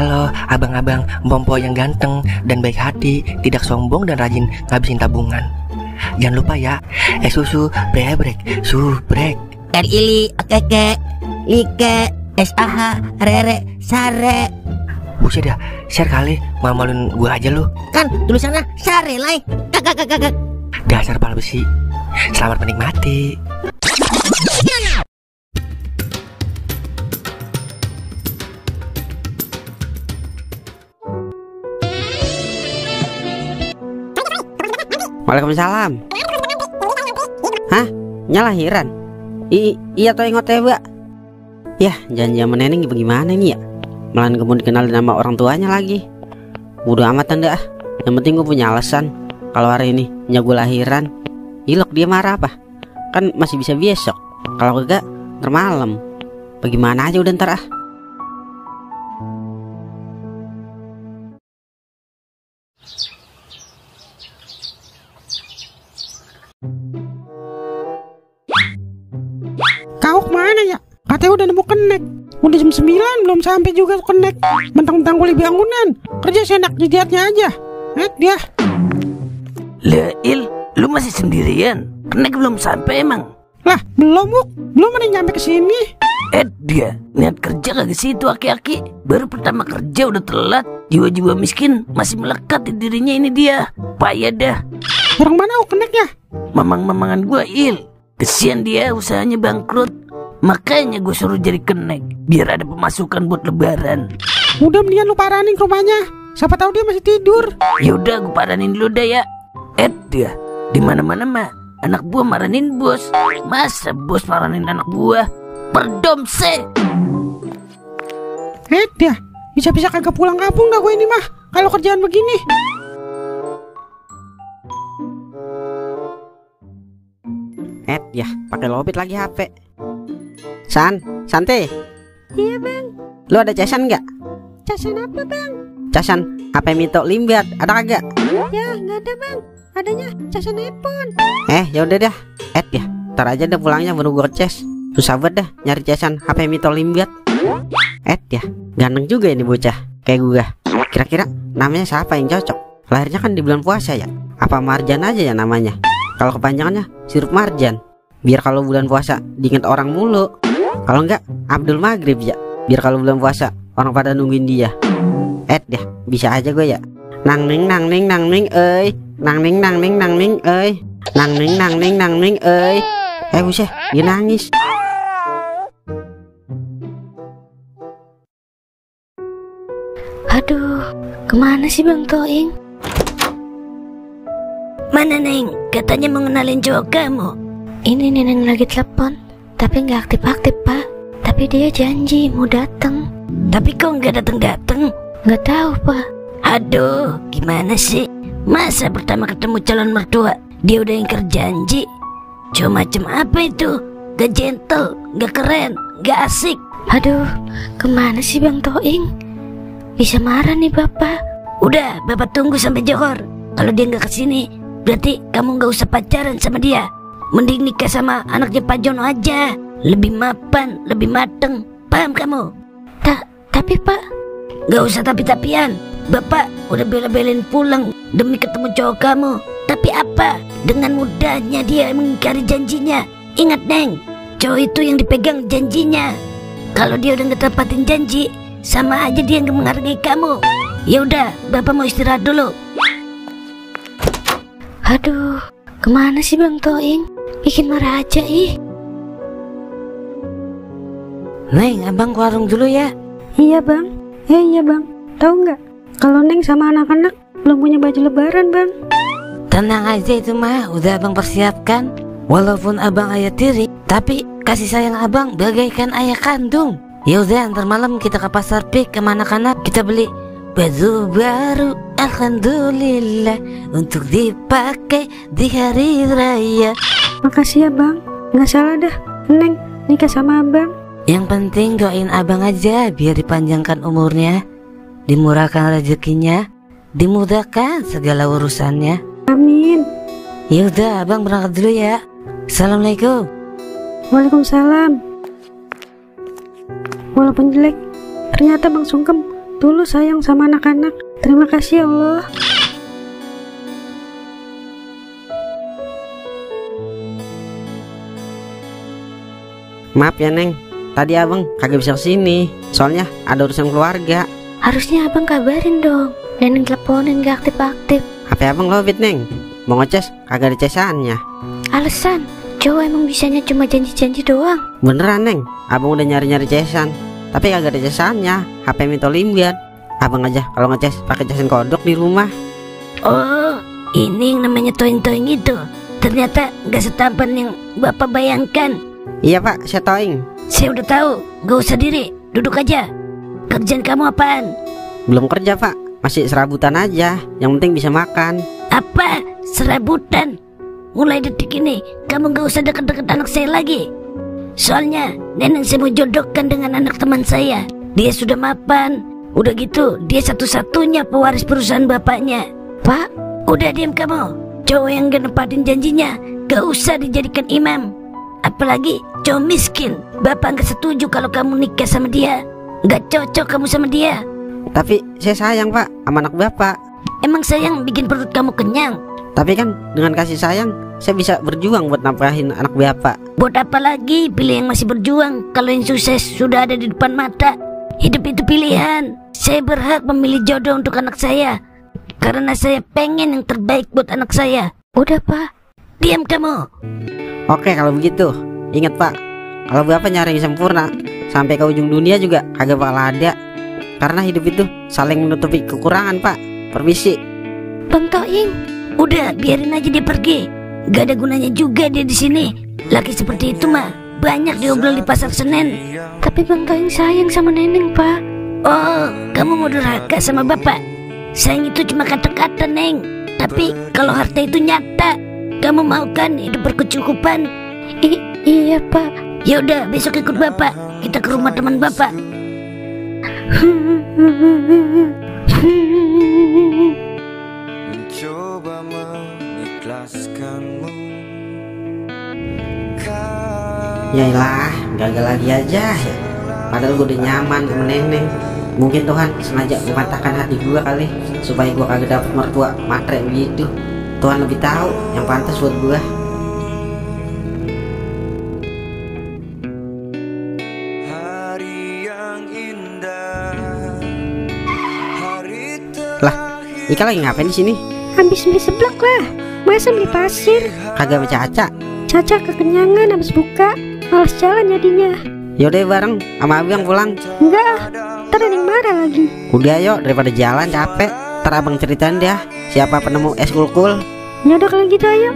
Halo abang-abang Mpompo yang ganteng dan baik hati, tidak sombong dan rajin ngabisin tabungan. Jangan lupa ya, susu brebrek, subrek. Ili, keke, like, SAH, rere, sare. Buset dah, share kali, malu-maluin gua aja lu. Kan tulisannya sare lai. Kakak. Dasar pala besi. Selamat menikmati. Waalaikumsalam. Hah? Nyalahiran? Iya toh ingot ya, Mbak. Yah, jangan-jangan neneng bagaimana nih ya? Malah kamu dikenalin nama orang tuanya lagi. Bodo amat anda ah. Yang penting gue punya alasan. Kalau hari ini nyagu lahiran. Ilok dia marah apa? Kan masih bisa besok. Kalau kagak ntar malam. Bagaimana aja udah ntar ah. Kau kemana ya? Katanya udah nemu kenek. Udah jam 9 belum sampai juga kenek. Mentang-mentang kuli bangunan. Kerja seenak jidatnya aja. Dia. Leil, lu masih sendirian? Kenek belum sampai emang? Lah, belum Buk. Belum ada nyampe ke sini. Dia niat kerja kagak sih itu aki-aki. Baru pertama kerja udah telat. Jiwa-jiwa miskin masih melekat di dirinya ini dia. Payah dah. Orang mana keneknya? Mamang-mamangan gua Il. Kesian dia usahanya bangkrut. Makanya gue suruh jadi kenek biar ada pemasukan buat lebaran. Udah mendingan lu paranin ke rumahnya. Siapa tahu dia masih tidur. Yaudah gue paranin dulu deh ya. Dia di mana-mana mah anak buah maranin bos. Masa bos maranin anak buah? Perdomse. Dia bisa-bisa kagak pulang kampung dah gue ini mah kalau kerjaan begini. Ya, pakai lobit lagi HP. Santai. Iya bang. Lu ada casan nggak? Casan apa bang? Casan HP Mito Limbat, ada kagak? Ya nggak ada bang. Adanya casan iPhone. Ya udah dah. Ya, ntar aja dah pulangnya baru gua ngecas. Susah banget dah nyari casan HP Mito Limbat. Ya, ganteng juga ini bocah kayak gua. Kira-kira namanya siapa yang cocok? Lahirnya kan di bulan puasa ya. Apa Marjan aja ya namanya? Kalau kepanjangannya Sirup Marjan. Biar kalau bulan puasa diinget orang mulu. Kalau enggak Abdul Maghrib ya. Biar kalau bulan puasa orang pada nungguin dia. Ya bisa aja gue ya. Nang ning nang ning nang ning euy. Nang ning nang ning nang ning euy. Nang ning nang ning nang ning euy. Buset, dia nangis. Aduh, kemana sih Bang Toing? Mana Neng? Katanya mau ngenalin cowok kamu. Ini Neneng lagi telepon, tapi nggak aktif-aktif Pak. Tapi dia janji mau datang. Tapi kok nggak datang-datang? Nggak tahu Pak. Aduh, gimana sih? Masa pertama ketemu calon mertua dia udah ingkar janji? Cuma macam apa itu? Gak gentle, gak keren, gak asik. Aduh, kemana sih Bang Toing? Bisa marah nih Bapak. Udah, Bapak tunggu sampai Johor. Kalau dia nggak kesini, berarti kamu nggak usah pacaran sama dia. Mending nikah sama anaknya Pak Jono aja. Lebih mapan, lebih mateng. Paham kamu? Tapi Pak, gak usah tapi-tapian. Bapak udah bela-belain pulang demi ketemu cowok kamu. Tapi apa? Dengan mudahnya dia mengingkari janjinya. Ingat Neng, cowok itu yang dipegang janjinya. Kalau dia udah nggak tepatin janji, sama aja dia nggak menghargai kamu. Ya udah, Bapak mau istirahat dulu. Aduh, kemana sih Bang Toing? Bikin marah aja ih. Neng, abang ke warung dulu ya. Iya bang. Iya bang. Tahu nggak? Kalau Neng sama anak-anak belum punya baju lebaran bang. Tenang aja itu mah, udah abang persiapkan. Walaupun abang ayah tiri, tapi kasih sayang abang bagaikan ayah kandung. Ya udah, ntar malam kita ke pasar Pik sama anak-anak, kita beli baju baru, alhamdulillah, untuk dipakai di hari raya. Makasih ya bang. Nggak salah dah, Neng nikah sama abang. Yang penting doain abang aja biar dipanjangkan umurnya, dimurahkan rezekinya, dimudahkan segala urusannya. Amin. Ya udah, abang berangkat dulu ya. Assalamualaikum. Waalaikumsalam. Walaupun jelek, ternyata Bang Sungkem tulus sayang sama anak-anak. Terima kasih ya Allah. Maaf ya Neng, tadi abang kagak bisa kesini, soalnya ada urusan keluarga. Harusnya abang kabarin dong. Neneng teleponin gak aktif-aktif. HP abang lobit Neng, mau ngecas kagak ada cesannya. Alasan, cowok emang bisanya cuma janji-janji doang. Beneran Neng, abang udah nyari-nyari cesan, tapi kagak ada cesannya. HP Mito Limbiat. Abang aja kalau ngecas pakai cesan kodok di rumah. Oh, ini yang namanya toing-toing itu. Ternyata gak setampan yang bapak bayangkan. Iya Pak, saya toing. Saya udah tahu, gak usah diri, duduk aja. Kerjaan kamu apaan? Belum kerja Pak, masih serabutan aja. Yang penting bisa makan. Apa? Serabutan? Mulai detik ini, kamu gak usah deket-deket anak saya lagi. Soalnya, neneng saya mau jodohkan dengan anak teman saya. Dia sudah mapan. Udah gitu, dia satu-satunya pewaris perusahaan bapaknya. Pak, udah diam kamu. Cowok yang gak nepatin janjinya, gak usah dijadikan imam. Apalagi cowok miskin. Bapak gak setuju kalau kamu nikah sama dia. Gak cocok kamu sama dia. Tapi saya sayang Pak sama anak Bapak. Emang sayang bikin perut kamu kenyang? Tapi kan dengan kasih sayang saya bisa berjuang buat nafkahin anak Bapak. Buat apa lagi pilih yang masih berjuang kalau yang sukses sudah ada di depan mata? Hidup itu pilihan. Saya berhak memilih jodoh untuk anak saya karena saya pengen yang terbaik buat anak saya. Udah Pak, diam kamu. Oke kalau begitu, ingat Pak, kalau Bapak nyari yang sempurna sampai ke ujung dunia juga kagak bakal ada. Karena hidup itu saling menutupi kekurangan Pak. Permisi. Bang Toing, udah biarin aja dia pergi. Gak ada gunanya juga dia di sini. Laki seperti itu mah banyak diobrol di pasar Senen. Tapi Bang Toing sayang sama Neneng Pak. Oh, kamu mau durhaka sama Bapak? Sayang itu cuma kata-kata Neng. Tapi kalau harta itu nyata, kamu mau kan hidup berkecukupan? Iya Pak. Ya udah besok ikut Bapak. Kita ke rumah teman Bapak. Mencoba mengikhlaskanmu. Yaelah, gagal lagi aja ya. Padahal gue udah nyaman sama Neneng. Mungkin Tuhan sengaja mematahkan hati gue kali supaya gue kagak dapet mertua matre begitu. Tuhan lebih tahu yang pantas buat gue. Hari yang indah, hari Lah, Ika lagi ngapain di sini? Habis beli seblak lah. Masa beli pasir? Kagak baca Caca. Caca kekenyangan habis buka. Malas jalan jadinya. Yaudah bareng sama Abang pulang. Enggak ah, ntar ada yang marah lagi. Udah yuk, daripada jalan capek. Ntar abang ceritain dia siapa penemu es kulkul. Ya udah kalau gitu ayo.